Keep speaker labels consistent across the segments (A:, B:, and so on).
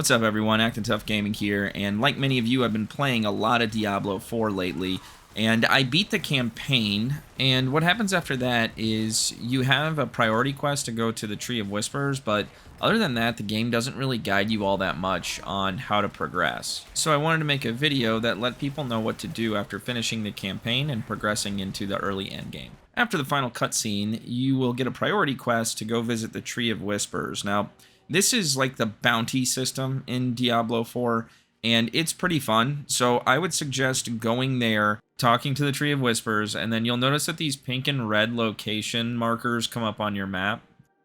A: What's up everyone, Actin' Tough Gaming here, and like many of you, I've been playing a lot of Diablo 4 lately, and I beat the campaign, and what happens after that is you have a priority quest to go to the Tree of Whispers, but other than that, the game doesn't really guide you all that much on how to progress. So I wanted to make a video that let people know what to do after finishing the campaign and progressing into the early endgame. After the final cutscene, you will get a priority quest to go visit the Tree of Whispers. Now, this is like the bounty system in Diablo 4, and it's pretty fun. So I would suggest going there, talking to the Tree of Whispers, and then you'll notice that these pink and red location markers come up on your map.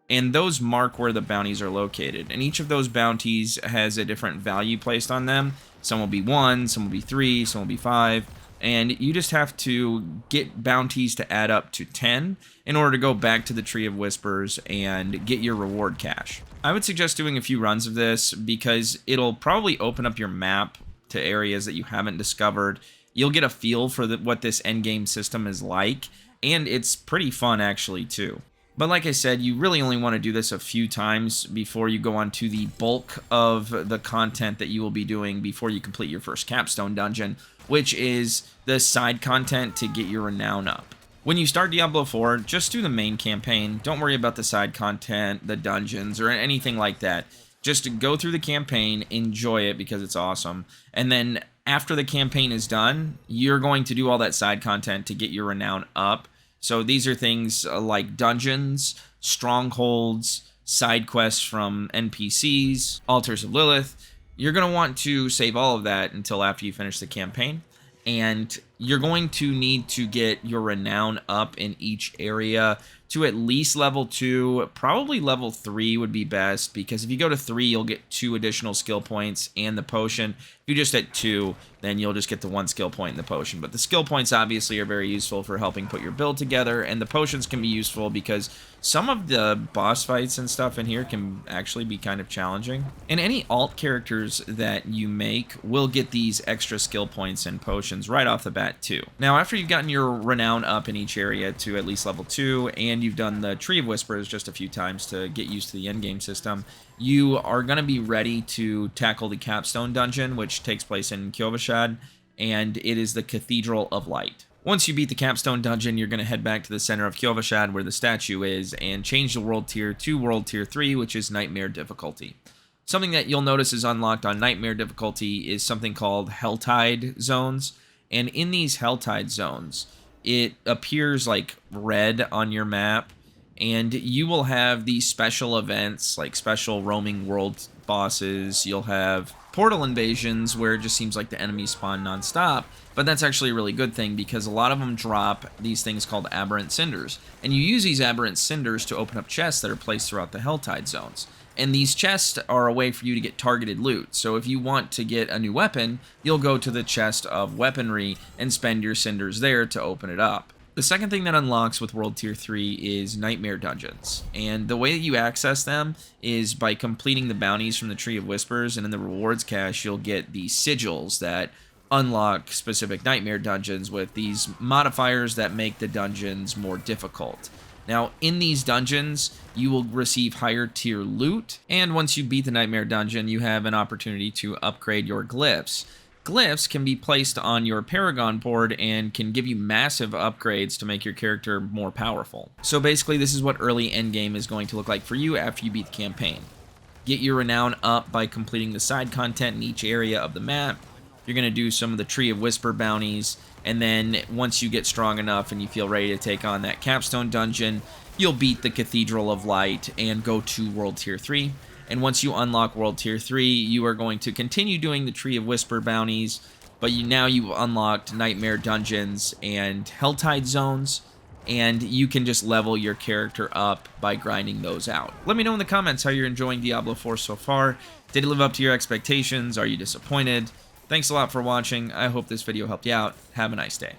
A: And those mark where the bounties are located. And each of those bounties has a different value placed on them. Some will be 1, some will be 3, some will be 5. And you just have to get bounties to add up to 10 in order to go back to the Tree of Whispers and get your reward cache. I would suggest doing a few runs of this because it'll probably open up your map to areas that you haven't discovered. You'll get a feel for what this endgame system is like, and it's pretty fun actually too. But like I said, you really only want to do this a few times before you go on to the bulk of the content that you will be doing before you complete your first Capstone Dungeon, which is the side content to get your Renown up. When you start Diablo 4, just do the main campaign. Don't worry about the side content, the dungeons, or anything like that. Just go through the campaign, enjoy it because it's awesome, and then after the campaign is done, you're going to do all that side content to get your Renown up. So these are things like dungeons, strongholds, side quests from NPCs, altars of Lilith. You're going to want to save all of that until after you finish the campaign. And you're going to need to get your Renown up in each area to at least level 2. Probably level 3 would be best, because if you go to 3, you'll get 2 additional skill points and the potion. If you're just at 2, then you'll just get the 1 skill point and the potion. But the skill points obviously are very useful for helping put your build together, and the potions can be useful because some of the boss fights and stuff in here can actually be kind of challenging. And any alt characters that you make will get these extra skill points and potions right off the bat too. Now, after you've gotten your Renown up in each area to at least level 2, and you've done the Tree of Whispers just a few times to get used to the endgame system, you are going to be ready to tackle the Capstone Dungeon, which takes place in Kyovashad, and it is the Cathedral of Light. Once you beat the Capstone Dungeon, you're going to head back to the center of Kyovashad where the statue is and change the world tier to world tier 3, which is Nightmare difficulty. Something that you'll notice is unlocked on Nightmare difficulty is something called Helltide zones, and in these Helltide zones, it appears like red on your map, and you will have these special events like special roaming world bosses. You'll have portal invasions where it just seems like the enemies spawn non-stop, but that's actually a really good thing because a lot of them drop these things called aberrant cinders, and you use these aberrant cinders to open up chests that are placed throughout the Helltide zones. And these chests are a way for you to get targeted loot. So if you want to get a new weapon, you'll go to the chest of weaponry and spend your cinders there to open it up. The second thing that unlocks with World Tier 3 is Nightmare Dungeons, and the way that you access them is by completing the bounties from the Tree of Whispers, and in the rewards cache you'll get the sigils that unlock specific Nightmare Dungeons with these modifiers that make the dungeons more difficult. Now, in these dungeons, you will receive higher tier loot, and once you beat the Nightmare Dungeon, you have an opportunity to upgrade your glyphs. Glyphs can be placed on your Paragon board and can give you massive upgrades to make your character more powerful. So basically, this is what early endgame is going to look like for you after you beat the campaign. Get your Renown up by completing the side content in each area of the map. You're going to do some of the Tree of Whisper bounties, and then once you get strong enough and you feel ready to take on that Capstone Dungeon, you'll beat the Cathedral of Light and go to World Tier 3. And once you unlock World Tier 3, you are going to continue doing the Tree of Whisper bounties, but now you've unlocked Nightmare Dungeons and Helltide zones, and you can just level your character up by grinding those out. Let me know in the comments how you're enjoying Diablo 4 so far. Did it live up to your expectations? Are you disappointed? Thanks a lot for watching. I hope this video helped you out. Have a nice day.